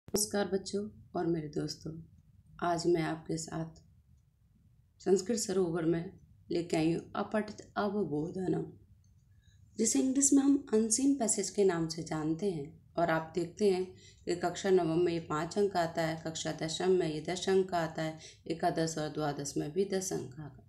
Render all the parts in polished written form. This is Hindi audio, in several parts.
नमस्कार बच्चों और मेरे दोस्तों। आज मैं आपके साथ संस्कृत सरोवर में लेके आई हूँ अपठित अवबोधनम, जिसे इंग्लिश में हम अनसीन पैसेज के नाम से जानते हैं। और आप देखते हैं कि कक्षा नवम में ये 5 अंक आता है, कक्षा दशम में ये 10 अंक आता है, एकादश और द्वादश में भी 10 अंक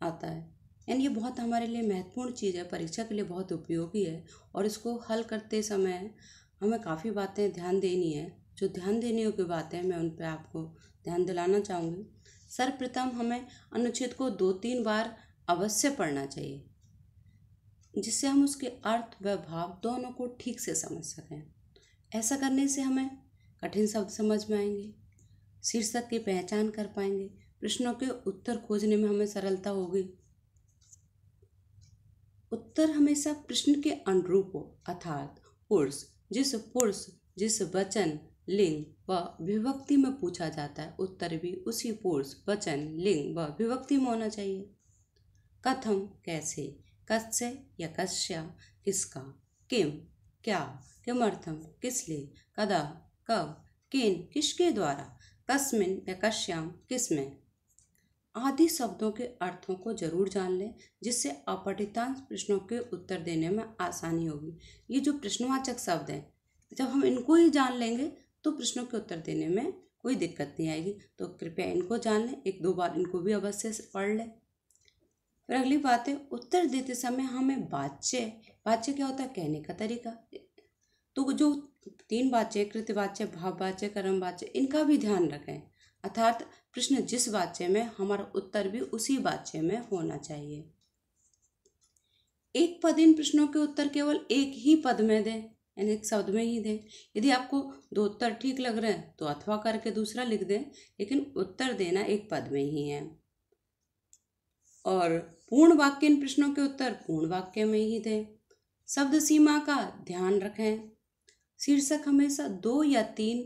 आता है। यानी ये बहुत हमारे लिए महत्वपूर्ण चीज़ है, परीक्षा के लिए बहुत उपयोगी है। और इसको हल करते समय हमें काफ़ी बातें ध्यान देनी है। जो ध्यान देने योग्य बातें हैं मैं उन पर आपको ध्यान दिलाना चाहूँगी। सर्वप्रथम हमें अनुच्छेद को 2-3 बार अवश्य पढ़ना चाहिए, जिससे हम उसके अर्थ व भाव दोनों को ठीक से समझ सकें। ऐसा करने से हमें कठिन शब्द समझ में आएंगे, शीर्षक की पहचान कर पाएंगे, प्रश्नों के उत्तर खोजने में हमें सरलता होगी। उत्तर हमेशा प्रश्न के अनुरूप हो, अर्थात पुरुष जिस वचन, लिंग व विभक्ति में पूछा जाता है, उत्तर भी उसी पुरुष, वचन, लिंग व विभक्ति में होना चाहिए। कथम कैसे, कस्य या कस्या किसका, किम क्या, किमर्थम किसलिए, कदा कब, केन किसके द्वारा, कस्मिन या कस्याम किसमें आदि शब्दों के अर्थों को जरूर जान लें, जिससे अपठितांश प्रश्नों के उत्तर देने में आसानी होगी। ये जो प्रश्नवाचक शब्द हैं, जब हम इनको ही जान लेंगे तो प्रश्नों के उत्तर देने में कोई दिक्कत नहीं आएगी। तो कृपया इनको जान लें, 1-2 बार इनको भी अवश्य पढ़ लें। फिर अगली बात है, उत्तर देते समय हमें वाच्य क्या होता है, कहने का तरीका। तो जो 3 वाच्य, कृतवाच्य, भाववाच्य, कर्मवाच्य, इनका भी ध्यान रखें। अर्थात प्रश्न जिस वाच्य में, हमारा उत्तर भी उसी वाच्य में होना चाहिए। एक पदहीन प्रश्नों के उत्तर केवल एक ही पद में दें, यानी एक शब्द में ही दें। यदि आपको 2 उत्तर ठीक लग रहे हैं तो अथवा करके दूसरा लिख दें, लेकिन उत्तर देना एक पद में ही है। और पूर्ण वाक्यहीन प्रश्नों के उत्तर पूर्ण वाक्य में ही दें। शब्द सीमा का ध्यान रखें। शीर्षक हमेशा 2 या 3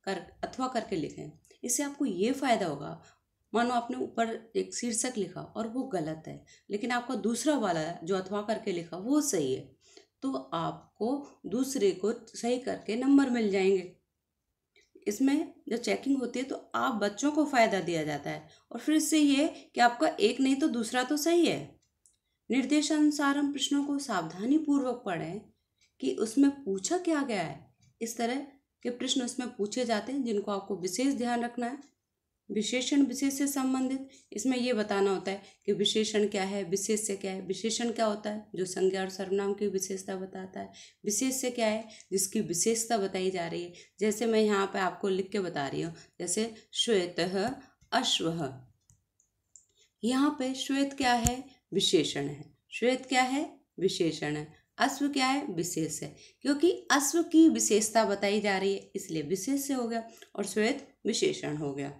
अथवा करके लिखें। इससे आपको ये फायदा होगा, मानो आपने ऊपर एक शीर्षक लिखा और वो गलत है, लेकिन आपका दूसरा वाला जो अथवा करके लिखा वो सही है, तो आपको दूसरे को सही करके नंबर मिल जाएंगे। इसमें जो चेकिंग होती है तो आप बच्चों को फायदा दिया जाता है, और फिर इससे ये कि आपका एक नहीं तो दूसरा तो सही है। निर्देशानुसार हम प्रश्नों को सावधानी पूर्वक पढ़ें कि उसमें पूछा क्या गया है। इस तरह के प्रश्न उसमें पूछे जाते हैं जिनको आपको विशेष ध्यान रखना है। विशेषण विशेष से संबंधित, इसमें ये बताना होता है कि विशेषण क्या है, विशेष से क्या है। विशेषण क्या होता है, जो संज्ञा और सर्वनाम की विशेषता बताता है। विशेष से क्या है, जिसकी विशेषता बताई जा रही है। जैसे मैं यहाँ पे आपको लिख के बता रही हूँ, जैसे श्वेतः अश्वः। यहाँ पे श्वेत क्या है, विशेषण है। श्वेत क्या है, विशेषण है। अश्व क्या है, विशेष है। क्योंकि अश्व की विशेषता बताई जा रही है इसलिए विशेष से हो गया, और श्वेत विशेषण हो गया।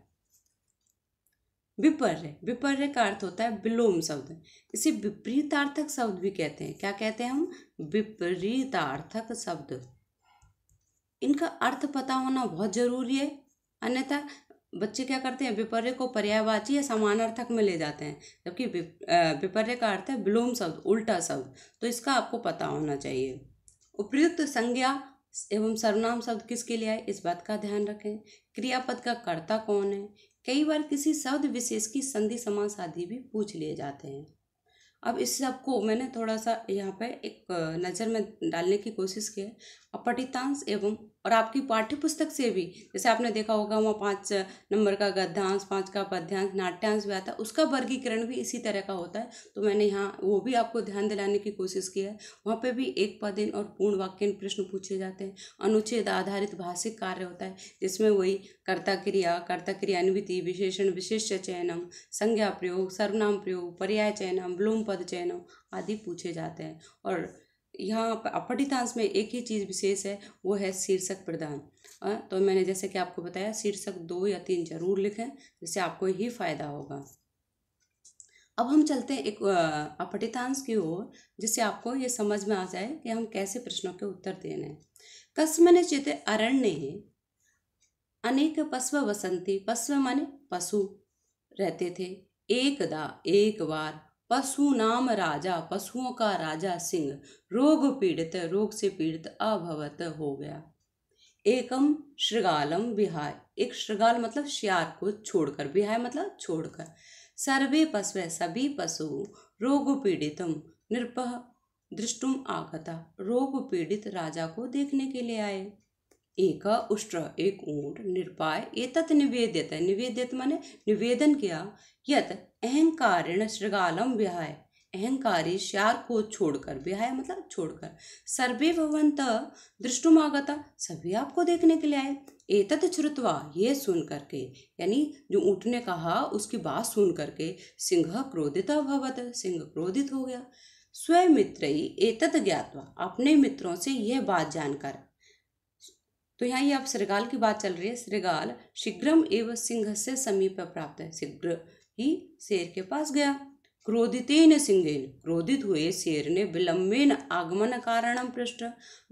विपर्य का अर्थ होता है विलोम शब्द। इसे विपरीतार्थक शब्द भी कहते हैं। क्या कहते हैं हम, विपरीतार्थक शब्द। इनका अर्थ पता होना बहुत जरूरी है, अन्यथा बच्चे क्या करते हैं, विपर्य को पर्यायवाची या समानार्थक में ले जाते हैं, जबकि विपर्य का अर्थ है विलोम शब्द, उल्टा शब्द। तो इसका आपको पता होना चाहिए। उपयुक्त संज्ञा एवं सर्वनाम शब्द किसके लिए आए, इस बात का ध्यान रखें। क्रियापद का कर्ता कौन है। कई बार किसी शब्द विशेष की संधि समास आदि भी पूछ लिए जाते हैं। अब इस सबको मैंने थोड़ा सा यहाँ पे एक नज़र में डालने की कोशिश की है। अपठितांश एवं, और आपकी पाठ्य पुस्तक से भी, जैसे आपने देखा होगा वहाँ 5 नंबर का गद्यांश, 5 का पद्यांश, नाट्यांश भी आता है, उसका वर्गीकरण भी इसी तरह का होता है। तो मैंने यहाँ वो भी आपको ध्यान दिलाने की कोशिश की है। वहाँ पे भी एक पदहीन और पूर्ण वाक्यहीन प्रश्न पूछे जाते हैं। अनुच्छेद आधारित भाषिक कार्य होता है, जिसमें वही कर्ता क्रियान्विति, विशेषण विशेष्य चयनम, संज्ञा प्रयोग, सर्वनाम प्रयोग, पर्याय चयनम, विलोम पद चयनम आदि पूछे जाते हैं। और यहाँ अपठितांश में एक ही चीज़ विशेष है, वो है शीर्षक प्रदान। तो मैंने जैसे कि आपको बताया, शीर्षक 2 या 3 जरूर लिखें, जिससे आपको ही फायदा होगा। अब हम चलते हैं एक अपठितांश की ओर, जिससे आपको ये समझ में आ जाए कि हम कैसे प्रश्नों के उत्तर देने हैं। कस्मैचित् अरण्ये अनेक पशव वसंती, पशव माने पशु रहते थे। एकदा एक बार पशु नाम राजा, पशुओं का राजा सिंह रोग से पीड़ित अभवत हो गया। एकम श्रृगालम विहाय, एक श्रृगाल मतलब शियार को छोड़कर, विहाय मतलब छोड़कर। सर्वे पशवः, सभी पशु, रोग पीड़ितम नृपः दृष्टुम आगता, रोग पीड़ित राजा को देखने के लिए आए। एक उष्ट्र, एक ऊंट, निरपाय एतत् निवेद्यत, निवेद्यत माने निवेदन किया, यत अहंकारेण श्रृगालम विहाय, अहंकारी श्यार को छोड़कर, विहाय मतलब छोड़कर, सर्वे भवंत दृष्टुमागता, सभी आपको देखने के लिए आए। एतत् श्रुत्वा, ये सुन करके, यानी जो ऊंट ने कहा उसकी बात सुन करके, सिंह क्रोधित अभवत, सिंह क्रोधित हो गया। स्वयं मित्रई एतत् ज्ञात्वा, अपने मित्रों से यह बात जानकर। तो यहाँ ये अब श्रृगाल की बात चल रही है। श्रृगाल शीघ्रम एवं सिंह से समीप प्राप्त है, शीघ्र ही शेर के पास गया। क्रोधितेन सिंहेन, क्रोधित हुए शेर ने विलंबेन आगमन कारणम पृष्ठ,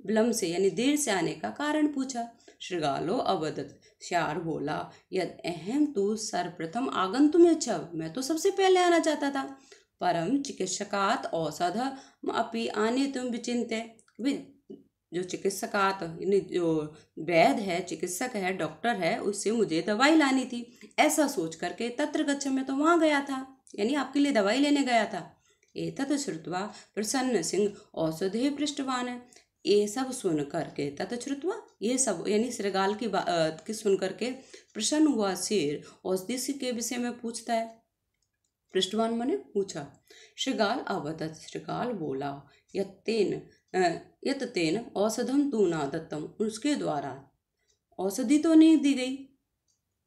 विलंब से यानी देर से आने का कारण पूछा। श्रृगालो अवदत, श्यार बोला, यद अहम तू सर्वप्रथम आगंतुम इच्छा, मैं तो सबसे पहले आना चाहता था। परम चिकित्सकात औषध अपि आने तुम विचिंत्य, जो चिकित्सकात यानी जो वैद्य है, चिकित्सक है, डॉक्टर है, उससे मुझे दवाई लानी थी, ऐसा सोच करके तत्र गच्छ, मैं तो वहाँ गया था, यानी आपके लिए दवाई लेने गया था। एतत् श्रुत्वा प्रसन्न सिंह औषधे पृष्ठवान है, ये सब सुन करके, तत् श्रुत्वा ये सब यानी श्रृगाल की बात की सुन करके प्रसन्न हुआ शेर औषधि के विषय में पूछता है। पृष्ठवान माने पूछा। श्रृगाल अवदत्, श्रृगाल बोला, यत तेन औषधम तू ना दत्तम, उसके द्वारा औषधि तो नहीं दी गई,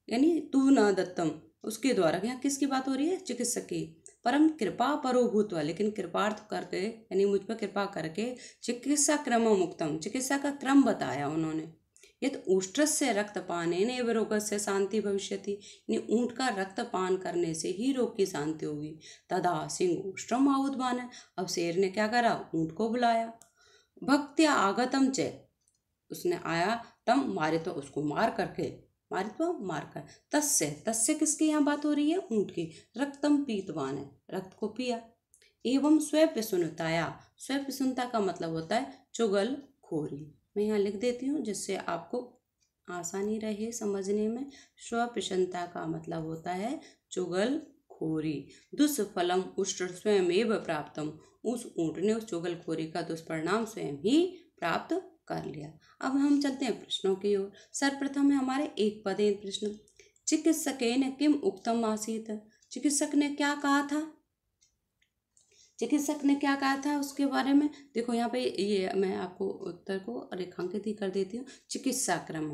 यानी तू ना दत्तम, उसके द्वारा। यहाँ किसकी बात हो रही है? चिकित्सक की। परम कृपा परो भूत्वा, लेकिन कृपार्थ करके यानी मुझ पर कृपा करके चिकित्सा क्रम मुक्तम, चिकित्सा का क्रम बताया उन्होंने। यत उष्ट्रस्य रक्तपानेन एव रोगस्य शांति भविष्यति, यानी ऊंट का रक्तपान करने से ही रोग की शांति होगी। तदा सिंह उष्ट्रम आहुद्वान, अब शेर ने क्या करा? ऊंट को बुलाया। भक्त्या आगतम च, उसने आया, तम मारित्वा, उसको मार करके, मारित्वा मारकर, तस्य, तस्य किसकी यहाँ बात हो रही है? ऊंट की। रक्तम पीतवान है, रक्त को पिया। एवं स्वपिशुनताया, स्वपिशुनता का मतलब होता है चुगल खोरी। मैं यहाँ लिख देती हूँ जिससे आपको आसानी रहे समझने में। स्वपिशुनता का मतलब होता है चुगल खोरी। दुष्फलम उष्ट्र स्वयं एव प्राप्तम, उस ऊंट ने उस चुगलखोरी का दुष्परिणाम स्वयं ही प्राप्त कर लिया। अब हम चलते हैं प्रश्नों की ओर। सर्वप्रथम है हमारे एक पदेन प्रश्न। चिकित्सकेन किम उक्तम आसीत, चिकित्सक ने क्या कहा था? चिकित्सक ने क्या कहा था उसके बारे में देखो, यहाँ पे ये मैं आपको उत्तर को रेखांकित ही कर देती हूँ। चिकित्सा क्रम,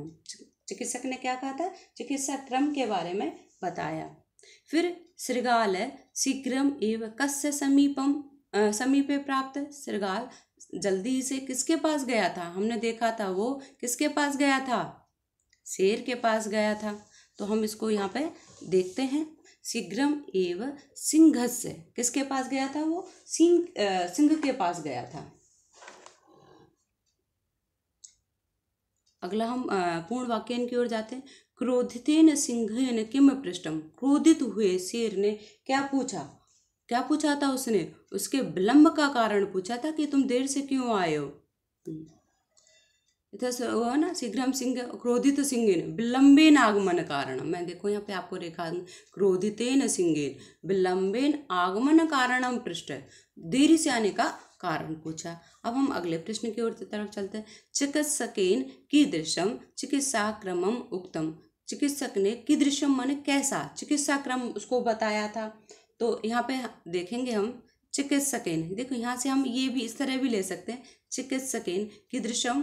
चिकित्सक ने क्या कहा था? चिकित्सा क्रम के बारे में बताया। फिर श्रृगाल शीघ्रम एव कस्य समीपम, समीपे प्राप्त, श्रृगाल जल्दी से किसके पास गया था? हमने देखा था वो किसके पास गया था? शेर के पास गया था। तो हम इसको यहाँ पे देखते हैं। शीघ्रम एव सिंहस्य, किसके पास गया था वो? सिंह के पास गया था। अगला हम पूर्ण वाक्य की ओर जाते हैं। क्रोधितेन सिंहेन किम पृष्टम, क्रोधित हुए शेर ने क्या पूछा? क्या पूछा था उसने? उसके विलंब का कारण पूछा था कि तुम देर से क्यों आए हो। वो ना, शीघ्रम सिंह क्रोधित सिंहेन विलंबेन आगमन कारण, मैं देखो यहाँ पे आपको रेखा, क्रोधितेन सिंहेन विलंबेन आगमन कारणम पृष्ठ, देरी से आने का कारण पूछा। अब हम अगले प्रश्न की ओर तरफ चलते हैं। चिकित्सकेन कीदृशम चिकित्सा क्रमम उक्तम, चिकित्सक ने कीदृशम माने कैसा चिकित्सा क्रम उसको बताया था। तो यहाँ पे देखेंगे हम चिकित्सकेन, देखो यहाँ से हम ये भी इस तरह भी ले सकते हैं, चिकित्सकेन कीदृशम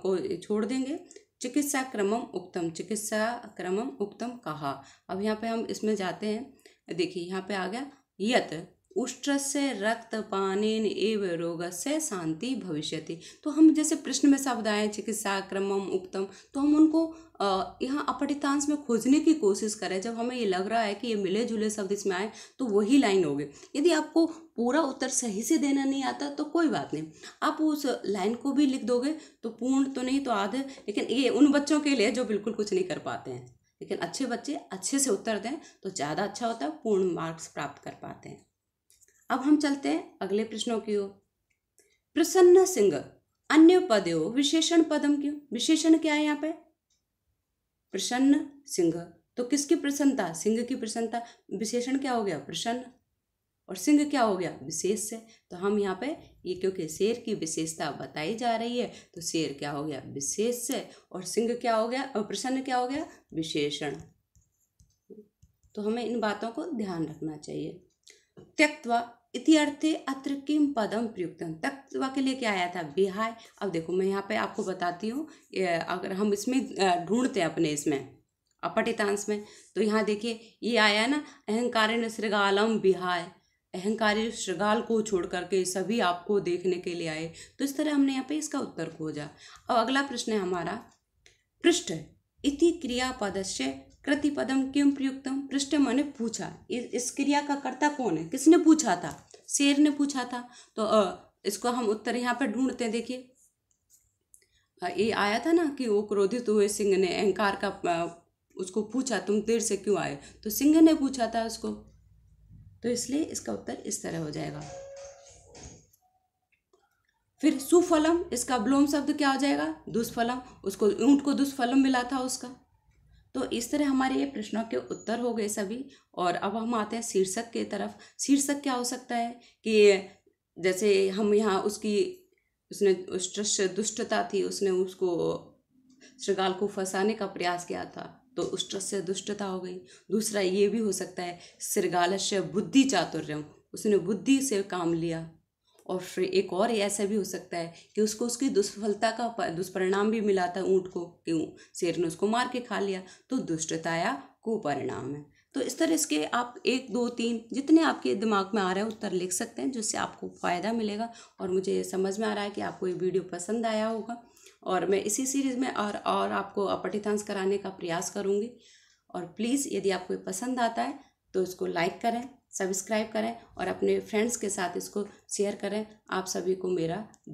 को छोड़ देंगे, चिकित्सा क्रमम उक्तम, चिकित्सा क्रमम उक्तम कहा। अब यहाँ पे हम इसमें जाते हैं। देखिए यहाँ पे आ गया यत उष्ट्रस्य रक्तपानेन एव रोगस्य शांति भविष्यति। तो हम जैसे प्रश्न में शब्द आए चिकित्सा क्रमम उक्तम, तो हम उनको यहाँ अपठितांश में खोजने की कोशिश करें। जब हमें ये लग रहा है कि ये मिले जुले शब्द इसमें आए तो वही लाइन होगी। यदि आपको पूरा उत्तर सही से देना नहीं आता तो कोई बात नहीं, आप उस लाइन को भी लिख दोगे तो पूर्ण तो नहीं तो आधे। लेकिन ये उन बच्चों के लिए जो बिल्कुल कुछ नहीं कर पाते हैं, लेकिन अच्छे बच्चे अच्छे से उत्तर दें तो ज़्यादा अच्छा होता है, पूर्ण मार्क्स प्राप्त कर पाते हैं। अब हम चलते हैं अगले प्रश्नों की ओर। प्रसन्न सिंह अन्य पदयों विशेषण पदम क्यों? विशेषण क्या है यहाँ पे? प्रसन्न सिंह। तो किसकी प्रसन्नता? सिंह की प्रसन्नता। विशेषण क्या हो गया? प्रसन्न। और सिंह क्या हो गया? विशेष से। तो हम यहाँ पे ये क्योंकि शेर की विशेषता बताई जा रही है तो शेर क्या हो गया? विशेष से। और सिंह क्या हो गया? और प्रसन्न क्या हो गया? विशेषण। तो हमें इन बातों को ध्यान रखना चाहिए। त्यक्त्वा इति अर्थे अत्र किम पदम प्रयुक्तम। त्यक्त्वा के लिए क्या आया था? विहाय। अब देखो मैं यहाँ पे आपको बताती हूँ, अगर हम इसमें ढूंढते हैं अपने इसमें अपठितांश में, तो यहाँ देखिए ये आया ना, अहंकारेण शृगालम विहाय। अहंकारी शृगाल को छोड़ करके सभी आपको देखने के लिए आए। तो इस तरह हमने यहाँ पे इसका उत्तर खोजा। अब अगला प्रश्न है हमारा, पृष्ठ इति क्रियापदस्य कृतिपदम किम प्रयुक्तम। पृष्ठ माने पूछा। इस क्रिया का कर्ता कौन है? किसने पूछा था? शेर ने पूछा था। तो इसको हम उत्तर यहाँ पर ढूंढते हैं। देखिए ये आया था ना कि वो क्रोधित हुए सिंह ने अहंकार का उसको पूछा, तुम देर से क्यों आए? तो सिंह ने पूछा था उसको। तो इसलिए इसका उत्तर इस तरह हो जाएगा। फिर सुफलम, इसका विलोम शब्द क्या हो जाएगा? दुष्फलम। उसको ऊंट को दुष्फलम मिला था उसका। तो इस तरह हमारे ये प्रश्नों के उत्तर हो गए सभी। और अब हम आते हैं शीर्षक के तरफ। शीर्षक क्या हो सकता है कि जैसे हम यहाँ उसने दुष्टता थी, उसने उसको शृगाल को फंसाने का प्रयास किया था, तो उष्टस्य दुष्टता हो गई। दूसरा ये भी हो सकता है शृगालस्य बुद्धि चातुर्यम, उसने बुद्धि से काम लिया। और फिर एक और ऐसा भी हो सकता है कि उसको उसकी दुष्फलता का दुष्परिणाम भी मिला था ऊँट को, क्यों? शेर ने उसको मार के खा लिया। तो दुष्टताया कुपरिणाम है। तो इस तरह इसके आप 1 2 3 जितने आपके दिमाग में आ रहे हैं उत्तर लिख सकते हैं, जिससे आपको फ़ायदा मिलेगा। और मुझे समझ में आ रहा है कि आपको ये वीडियो पसंद आया होगा। और मैं इसी सीरीज़ में और आपको अपठितांश कराने का प्रयास करूँगी। और प्लीज़ यदि आपको पसंद आता है तो इसको लाइक करें, सब्सक्राइब करें और अपने फ्रेंड्स के साथ इसको शेयर करें। आप सभी को मेरा